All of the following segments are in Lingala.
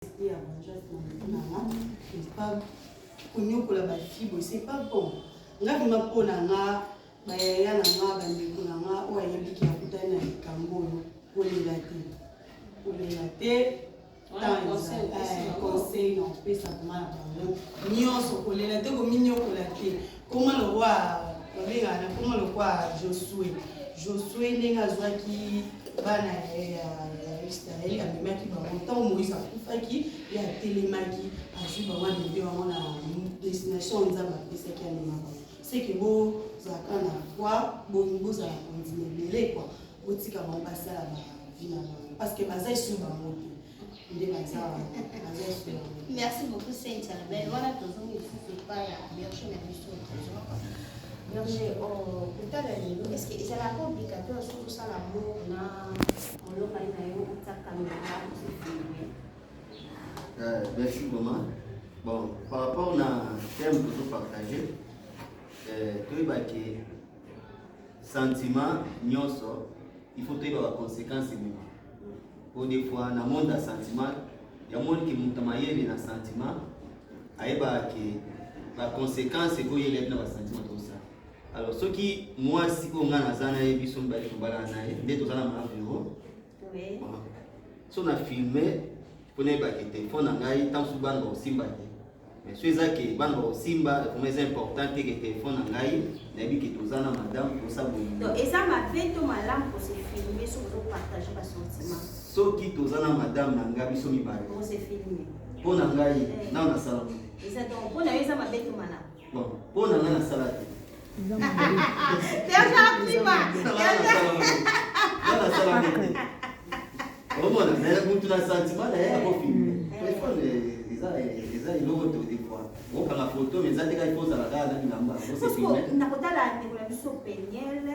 c'est pas konyokola ba fibre, c'est pas bon. Nga bima pona nga ba ya na nga ba ndeko na nga o ayebi ki akutana na likambo kolela te conseil non pesa kuma bango nyonso kolela te ko minyokola te koma le roi obenga na koma le roi Josué ndenga zwaki bana ya Israël amemaki bango ntango Moïse akufaki ya telemaki azwi bango amebe bango na destination nzambe apesaki amema bango c'est que bozalaka na foi bozala kondima ebele kua botika bango basala bavi na bango parce que baza esu bango te nde baza esu bango. Merci beaucoup Sainte Albert. Voilà tozongi lisusu epai ya berger na biso trésor. Berger kotala lelo est-ce que ezalaka obligatoire soki osala mor na olokani na yo ota caméra osefilme? Merci maman. Bon, par rapport à thème que vous partagez, toyebaki sentiment nyonso il faut toyeba ba conséquences mingi. Pour des fois na monde à sentiment ya monde ki mutu mayele na sentiment ayeba ki ba conséquences ko yele na ba sentiment tout ça. Alors ce qui moi si ko ngana zana yebi so mbali ko bala na ye nde to zana ma bureau. Oui. So na filmer pone ba ki téléphone ngai tant subanga osimba te. Mais ceux qui bango simba comme c'est important que téléphone ngai na yebi ki to zana madame pour ça boyi. Donc et ça m'a fait to malam pour se filmer sur pour partager ba sentiment. So qui to zana madame na ngai biso mi bale. Pour se filmer. Pour na ngai na na sala. Et ça donc pour na ça m'a fait to malam. Bon, pour na na sala te. Déjà prima. Na sala te. Au moins na mutu na sentiment na ya ko filmer. Téléphone eza iloko to des fois. On prend la photo mais ça dégage il faut ça la garde na namba. Parce que na kotala ndeko na biso Peniel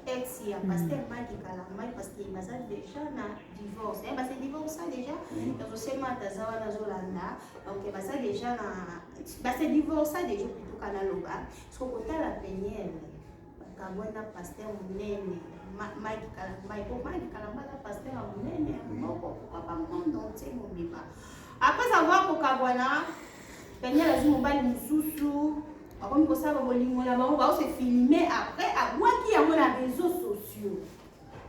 ex ya pasteur Maki Kalamai parce que baza déjà na divorce. Parce que divorce déjà donc seulement tazawa na zolanda donc baza déjà na basa divorce déjà plutôt kana loba. Parce que kotala Peniel bakabona pasteur munene Maki Kalamai pour Maki Kalamai la pasteur munene moko papa monde entier mobima. Après avoir kokabwana Peniel azwi mobali mususu akomi kosala bolingo na bango bao se filmer après abwaki yango na réseaux sociaux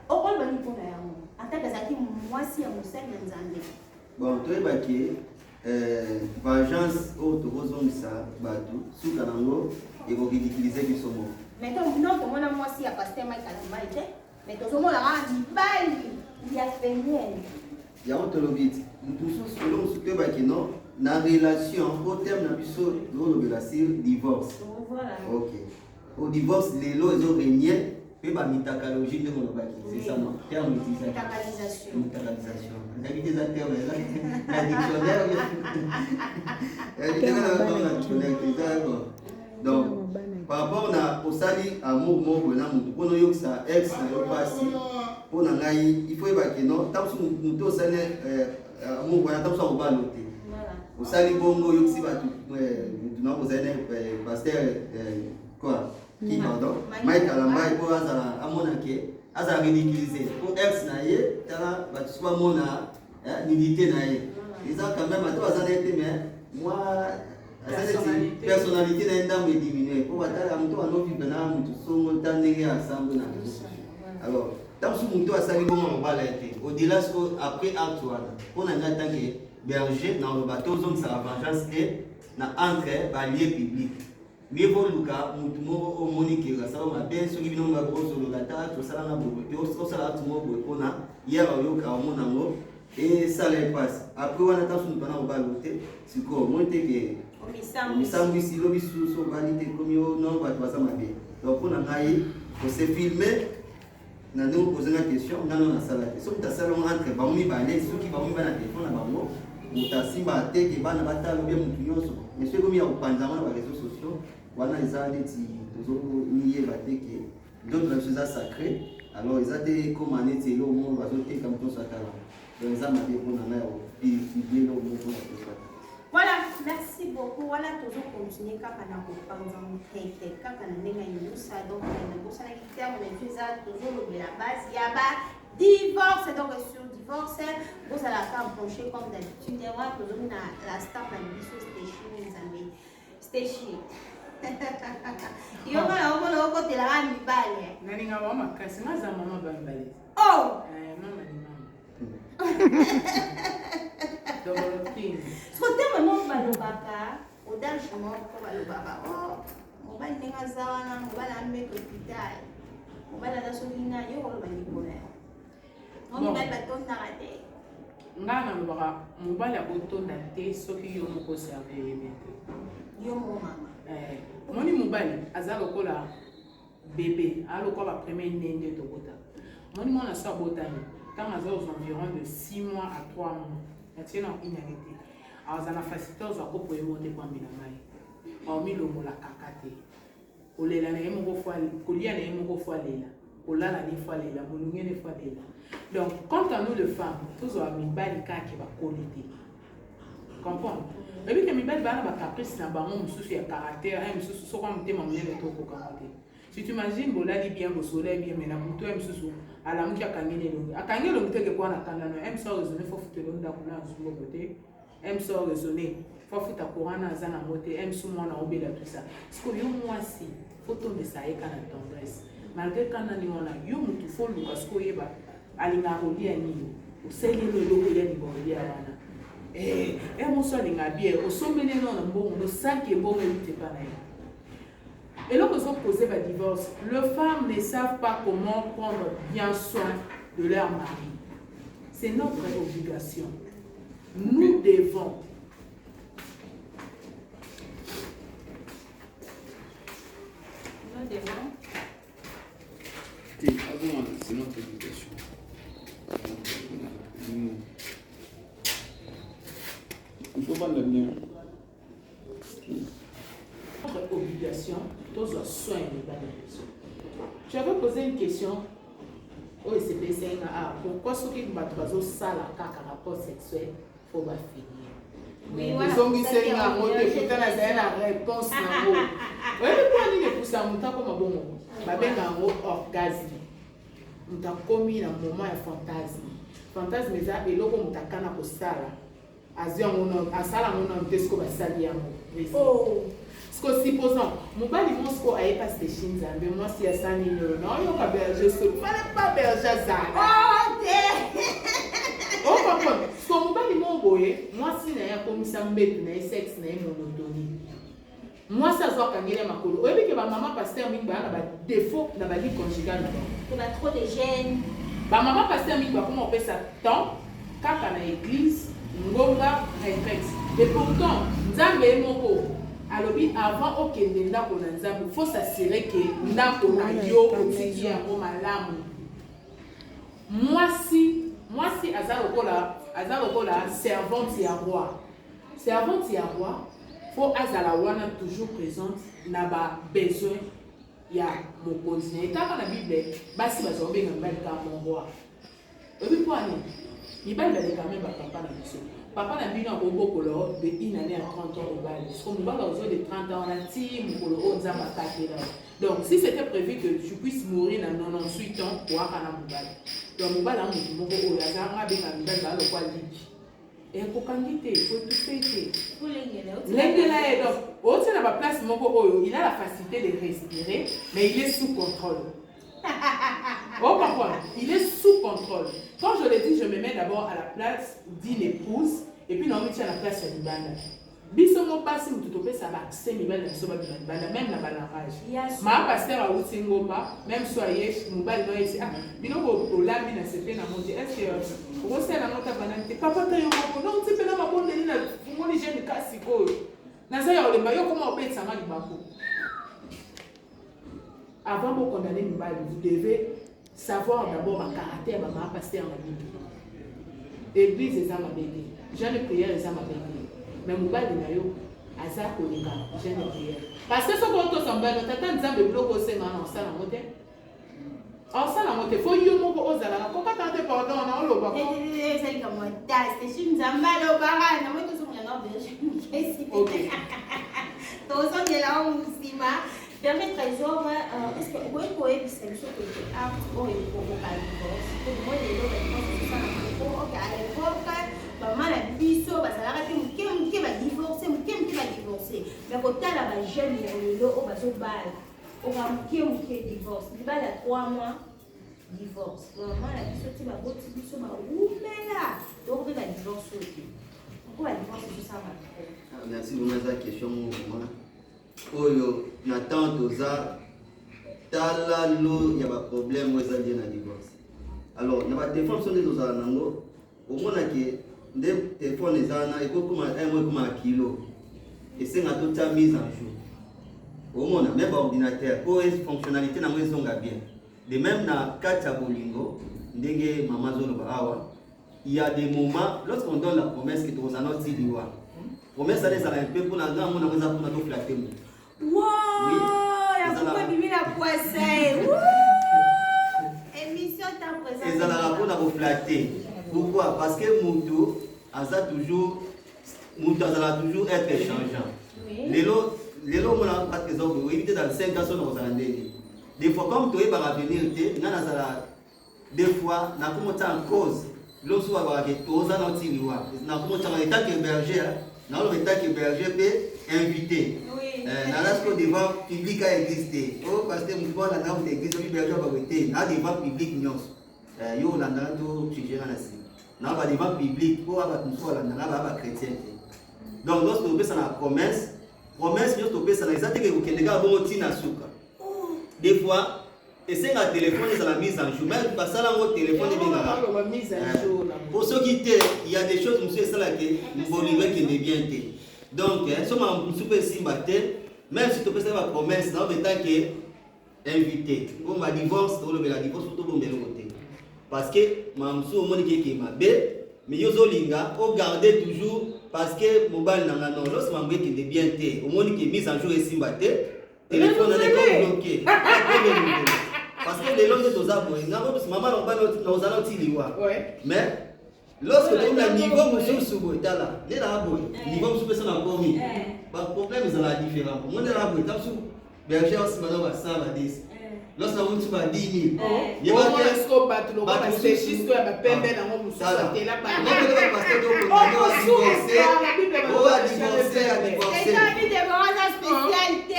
okoloba nini mpona yango ataka ezalaki mwasi ya mosali na nzambe. Bon toyebaki vengeance oyo tokozongisa bato suka nango ekoridiculize biso moko. Mais tomona mwasi ya pasteur Mike Kalambai te mais tozomonaka mibali ya Peniel yango tolobi ti mutu mosusu elo mosusu toyebaki non na relation au terme na biso tolobela sur divorce. Ok. Au divorce lelo ezo régner pe ba mitakalogie nde molobaki c'est ça non terme utilisé mitakalisation ndaki za terme la dictionnaire donc par rapport na osali amour moko na mutu pono yoksa ex na yo pasi pona ngai il faut ebaki non tant mutu osali amour wana tant so ba loté osali bongo yoksi batu tuna kozana pasteur quoi qui pardon Mike Kalambai pour azala amona ke azala ridiculiser pour ex na ye tala batu soba mona nudité na ye ils ont quand même ato azana été mais moi personnalité na ndam diminuer pour batala mto anovi bana mtu songo tandenge ensemble na alors tant que mtu asali bongo bala été au-delà après Antoine pour na ngata ke berger dans le bateau zone sa vengeance et na entre balier public mieux vaut luka mutu moko o monique la ça ma bien soki bino ba bozo lo gata to sala na bobo to sala tu moko pona hier yo ka o monango et ça les passe après on attend son bana o baloté siko monte ke misambi si lobi so valide comme yo non ba to ça ma bien donc on a ngai ko se filmer na ndeko poser la question nano na sala te so ta sala entre ba mi ba les soki ba mi ba na téléphone na bango mutasimba te ke bana batalo bien mutu nyonso mais soki komi ya kopanzama na ba réseaux sociaux wana eza neti tozomiyeba te ke d'autres na choses sacré alors eza te koma neti elo mo bazoteka moto nyonso atala donc eza mabe mpona ngai ya kopiblie elo mo mpona kosa. Voilà, merci beaucoup. Voilà, toujours continuer kaka na kopanza mutete kaka na ndenge nyusa donc na bosa na kitero na toujours le la base ya ba divorce donc sur divorce, vous allez faire approcher comme d'habitude. Et moi, vous avez la star de l'émission Stéchi. Yo mala omona oko tela mi bale. Nani nga mama kasi nga za mama bambale. Oh! Mama ni mama. Double king. So tema mo balobaka, odal shimo ko balobaka. Oh, mobile nenga zawana, mobile ambe hospital. Mobile da solinga yo ko bani kona. Mo bale batonda rate. Nga na mbaka mobile otonda te soki yo moko serve yemete. Yo mo mama. Moni mobile aza lokola bébé, a lokola premier nende to bota. Moni mona sa botani. Quand aza aux environs de 6 mois à 3 mois. Ya tiena inarrêté. Alors za na facilité za ko poye monter kwa mbina mai. Au milongo la kakate. Olela na yemo ko fois, kolia na yemo ko fois lela. Olala ni fois lela, molunge ni fois lela. Donc quant à nous les femmes, tous on mi bali ka ki ba kolite. Comprends? Et puis que mi bali bana ba caprice na ba mon mususu ya caractère, un mususu so comme te mamene le to ko kamate. Si tu imagines bolali bien au soleil bien mais na muto un mususu ala muki akangene longi. Akangene longi te ke kwa na kandana, un so raisonner faut foutre longi kuna zulo côté. Un so raisonner faut foutre courana za na moté, un so mona obela tout ça. Parce que yo moi si faut tomber ça et kana tendresse. Malgré kana ni ona yo mutu faut lu parce que yeba alinga rolia ni. Useli no loko ya ni bolia wana. Mon soeur n'a bien, au sommet de non, bon, le sac est bon, mais pas là. Et là, ils ont posé le divorce. Les femmes ne savent pas comment prendre bien soin de leur mari. C'est notre obligation. Nous devons. Nous devons. C'est notre obligation. Il faut pas le bien. Notre obligation, tous les soins de la maison. Je vais poser une question au SPC. Pourquoi ceux qui ont ça la rapport sexuel faut pas finir? Oui, ils ont dit que c'est la réponse. Oui, pourquoi ils ne poussent pas comme un bon mot? Un orgasme. Nous avons commis un moment de fantasme. Fantasme, c'est là où nous avons fait ça. Asala mon tesco ba sali yango. Oh. Parce que supposons mon bali monsko aye pas de chines mais moi si asani non yo ka berger so fallait pas berger ça. Oh té. Oh papa, parce que mon bali mon boye, moi si na ya komisa mbetu na sexe na monotonie. Moi ça soit kangele makolo. Oyebi ke ba maman pasteur mingi ba na ba défaut na ba vie conjugale na. On a trop de gêne. Ba maman pasteur mingi ba comment on fait ça temps kaka na église. Ngonga réflexe. Et pourtant, Nzambe est moko. Alors, avant okende ndako na Nzambe, il faut s'assurer que ndako na yo otiki yango malamu. Moi si azalokola servante ya roi. Servante ya roi, faut azala wana toujours présente na ba besoin ya mokonzi. Et quand la Bible basi bazombe ngamba mon roi. Et puis quoi il va quand même papa na biso. Papa na bino obokolo de une année à 30 ans au bal. Parce qu'on va dans de 30 ans la team pour le haut zama là. Donc si c'était prévu que je puisse mourir dans 98 ans pour akana mobal. Donc mobal a mutu moko o ya zanga benga mobal ba lo kwa libi. Et ko kangite ko tout fêter. Pour l'engela. L'engela est donc au tient la place moko oyo, il a la facilité de respirer mais il est sous contrôle. Oh papa, il est sous contrôle. Quand je le dis, je me mets d'abord à la place d'une épouse et puis non, je tiens à la place du banda. Bisomo passe ou tout ça va c'est mibal de soba banda même la balanrage. Ma pasteur a aussi ngomba même soyez mobile no ici ah bino ko la mina c'était na monter est-ce que vous savez la nota banane papa ta yo ko non tu peux na mabonde ni na ngoni jeune kasi ko. Na ça ya le mayo comment obet ça mali bako. Avant de condamner mobile, vous devez savoir d'abord ma caractère, ma pasteur en Bible. Église est ma bébé. Jeune de prière est ma bébé. Mais mobile est nayo, azar kolika, jeune de prière. Parce que ce qu'on te semble, nous t'attendons dans le bloc au Sénat en salle en montée. En salle en montée, faut y aller au Zala. Pourquoi t'as pardon on a le bas? C'est comme un tas, c'est une zamba le baran. Non mais tout ça on a besoin. Ok. Tout ça on est là on sima. Dernier trésor, est-ce que vous pouvez dire que c'est le chose que vous avez pour le divorce? Pour moi, les autres, c'est ça. maman na biso bazalaka te moke badivorce mais kotala bajeune ya lelo oyo bazobala oka moke divorce libala ya 3 mois divorce maman na biso te baboti biso baumela okope badivorce oyo te oko badivorce ezosala merci vraiment eza question mouvement oyo na temps toza tala lo ya baproblème oyo eza lie na divorce alors na batelefone so nde tozala nango omonake nde telefone eza wana ekokoma ekoma kilo esenga totia mise en jour omona même baordinateur po fonctionnalité nango ezonga bien de même na kati ya bolingo ndenge mama azoloba awa il y a des moments lorsqu'on donne la promesse que tozala notiliwa promesse ale ezala mpe mpona nga mona ngo eza mpona toflate moto ezalaka mpona koflate pourquoi parce que moto azalaka toujours être changeant lelo omona par exemple oyebi te dans 5 ans so nakozala ndenge des fois comme toyebaka avenir te nga nazala des fois nakomota en cause loso babaka toza naotiliwa nakomotanga etake héberger naoloba etake héberger mpe invité nalasiko devant public a existé parce que motu olanda moto église obi héberger babaka te na devant public nyonso yo olandanga to suggera na nsima na ba devant public po bato mosusu balandanga baya bachrétien te donc lorsque topesana promesse nyonso topesana eza teke kokendeka bongo ntina suka des fois esenga telefone ezala mise en jour mais basala yango telefone ebengaka po soki te il y a des choses mosusu esalaki bolingo ekende bien te donc soma mosusu mpe esimba te même si topesaki bapromesse na obetake invité po badivorce tolobela divorce po tobombeloko te parce que mosusu omoniki eke mabe mais yo ozolinga ogarde toujours parce que mobali nanga non lorsque mambo ekende bien te omoniki mise en jour esimba te téléphone ane bloqué parce que lelo nde toza boye ngango mama na mobali ozala otiliwa mais lorsque tona niveau mosusu boye tala nde naa boye niveau mosusu pesa na komi baproblème ezala différent mo nde naa boye ta mosusu berger osima na ba100 ba10 lorsque na mosusu ba 10 000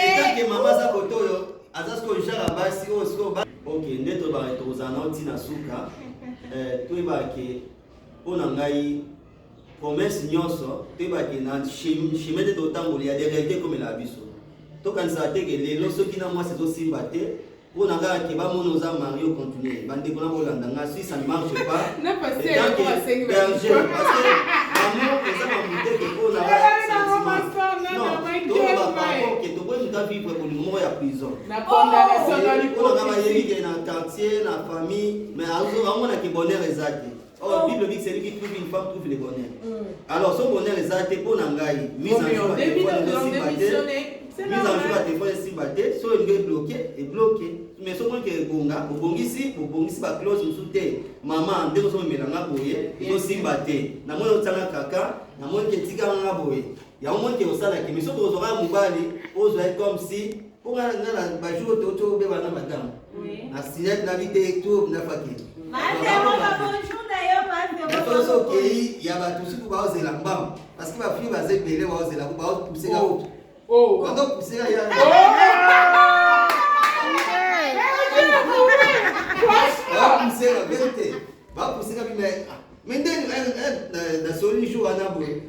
etake mama za koto oyo aza siko jara basi oyo siko ok nde tokozala nao ntina suka toyebake mpona ngai promesse nyonso toyebake na chemin nde totambola ya des réalités komela biso tokanisaka teke lelo soki na mwasi ezosimba te mpona ngai ake bamona oza mari ocontinue bandeko na bolanda nga si ça ne marche pas etanke berger parce que amour eza mamuteke mpona tokoki muta vivre bolingo moko ya prison mpona bayebi ke na quartier na famille mais amonaki bonheur eza te bible dit celui qui trouve une femme trouve le bonheur alors so bonheur eza te mpona ngai mise en jour ya telefone esimba te so elingi ebloke mais somonike ebonga obongisi baclose mosusu te mama ndenge ozomemelanga boye ezosimba te namoni otianga kaka namonike etikanga boye yango monike osalaki mais soki ozwaka mobali ozwai comme si mponga na bajour tobebana madame na signete na bite to nafaki tozo okei ya bato suku baozela mbamba parce que bafille baza ebele baozela baopuseka bazopuseka bapuseka vérité bapuseka bime mais ndenge na soli jour wana boye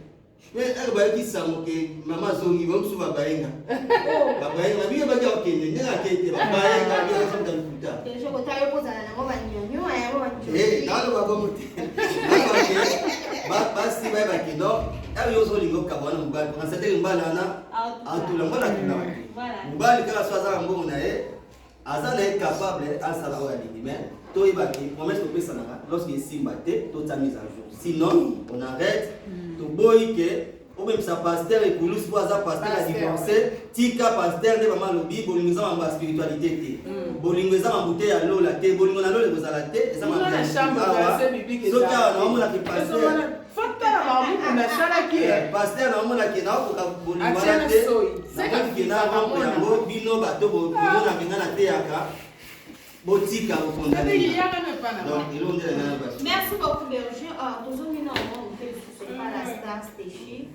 mais bayaki sango ke mama azongi bamosusu babayenga babie baki akokende ndenge akete babayenga naloba bomo te basi bayebaki no yo ozolinga okaba wana mobali ansateke mobali wana atula mobali atulaka te mobali kaka so aza na mbongo na ye aza na ye capable asala oyo alingi mais toyebaki promesse topesanaka lorsque esimba te totia mise en jour sinon on arrête toboyi ke omemisa paster ekulusi po aza paster ya divorce tika paster nde mama alobi bolingo eza mambo ya spiritualité te bolingo eza mambo te ya lola te bolingo na lola ekozala te eza soki awa naomonaki paster naomonaki naokoka bolingo wana te namoniki na rampo yango bino bato bomonaki nga na teyaka botika okondana il y a même pas là. donc elonde na ba Merci beaucoup, Berger. Nous avons mis dans le monde sur la star Stéchi.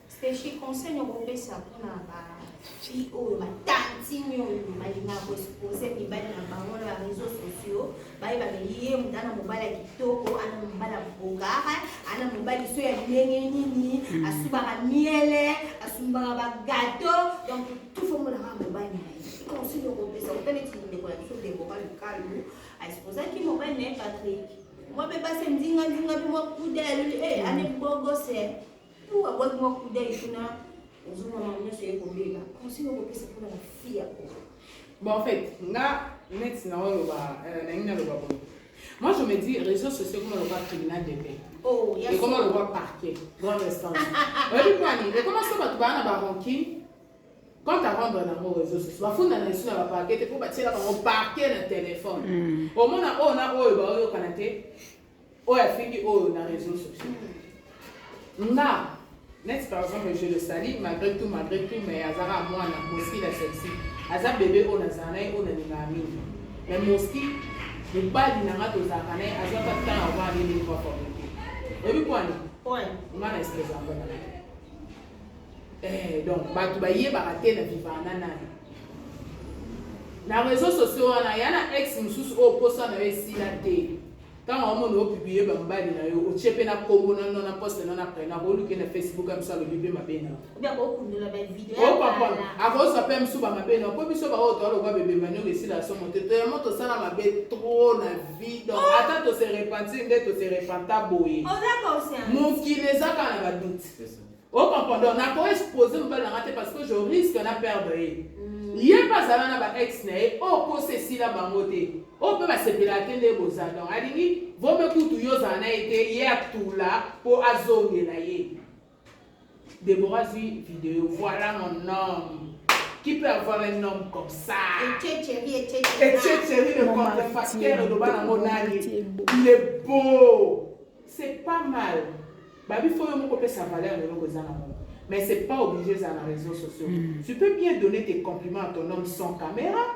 Stéchi conseille au groupe ça pour la fille ou ma tante, ma lina exposé ni bali na bango na réseaux sociaux. Bali ba lié mutana mobala kitoko, ana mobala bogara, ana mobali so ya ndenge nini, asuba miele, asuba ba gâteau. Donc tout faut mon mobali. Conseille au groupe ça. On peut mettre des collations des morales calme. Exposé qui mobile n'est Patrick. Moi je passe ndinga puis moi kudel ane bogo c'est pour avoir moi kudel kuna ozuma mama c'est kobela conseil ko pesa pour la fille. Bon en fait nga net na lo ba na ngina lo ba bon. Moi je me dis réseaux sociaux comme le tribunal de paix. Oh, il y a et comment le voir parquet grand instance. Oui pani et comment ça va tu ba na ba ranking quand tu rentres dans les réseaux sociaux, tu vas sur la parquet, tu peux bâtir dans le parquet le téléphone. Au moins, on a au Canada, on a fini dans les réseaux sociaux. Là, net par exemple, je le salue, malgré tout, mais Azara, moi, on a mosquée la sexy. Azara bébé, on a zané, on a ningami. Mais mosquée, le bal d'inanga to zakane, Azara pas tant avoir les livres formés. Et puis quoi? On a laissé les enfants. Donc, tu vas y barater la vivana na réseaux sociaux il y a un ex mususu au poste na esi la té quand on a publié bambali na yo o chepe na kombo na poste na après na boluke na Facebook am ça le bébé mabena bien beaucoup de la vidéo o papa avant ça peut msuba mabena ko biso ba o to lo bébé manyo esi la somo te tellement to ça na mabe trop na vie donc attends to se repentir de to se repenta boye on a conscience mon qui les a quand na doute c'est ça. Oh, comprends, on a pas exposé mon rater parce que je risque de perdre. Il n'y a pas ça, on a ex né, oh, pour ceci là, bangoté. Oh, peut pas se pélater les beaux donc. A dit, vous me coûtez yo ça a été hier tout là pour azonger là yé. Déborah dit vidéo, voilà mon homme. Qui peut avoir un homme comme ça? Et chérie, le contrefacteur de Banamonali. Il est beau. C'est pas mal. Il faut que sa valeur mais ce n'est pas obligé dans les réseaux sociaux. Tu peux bien donner tes compliments à ton homme sans caméra.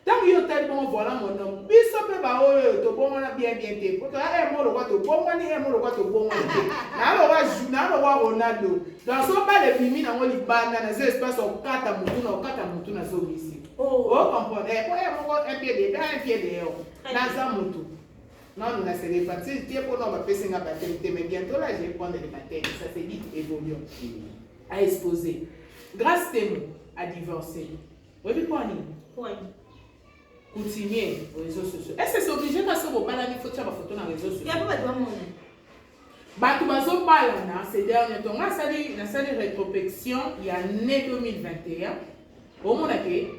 Tant que tu as dit, voilà mon homme, tu as bien été. Tu as Ronaldo. Dans son pas les films, dans les bandes, dans les espaces, on cata moutou na zobisi. Oh, comprenez. Un pied dedans, un pied dehors. Dans un moutou. Non, nous n'avons pas de temps pour nous faire une paternité, mais bientôt là, je vais prendre les matériels. Ça c'est vite évoluant. À exposer. Grâce à divorcer. Vous voyez quoi, Annie? Continuer aux réseaux sociaux. Est-ce que c'est obligé de faire une photo dans les réseaux sociaux? Il n'y a pas de problème. Ces derniers temps, on a fait une rétrospection il y a l'année 2021. Au monde,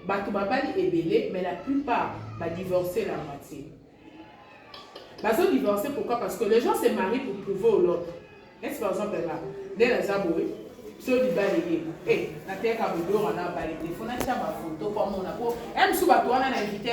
Batoubabali est belé, mais la plupart va divorcer la moitié. Ils divorcé, pourquoi? Parce que les gens se marient pour prouver à l'autre. Est-ce par exemple là, dès les aboués, ceux du balayé, la terre à boudou, on a balayé, il faut que tu aies ma photo, comme on a pour. Elle me souvient, on a invité,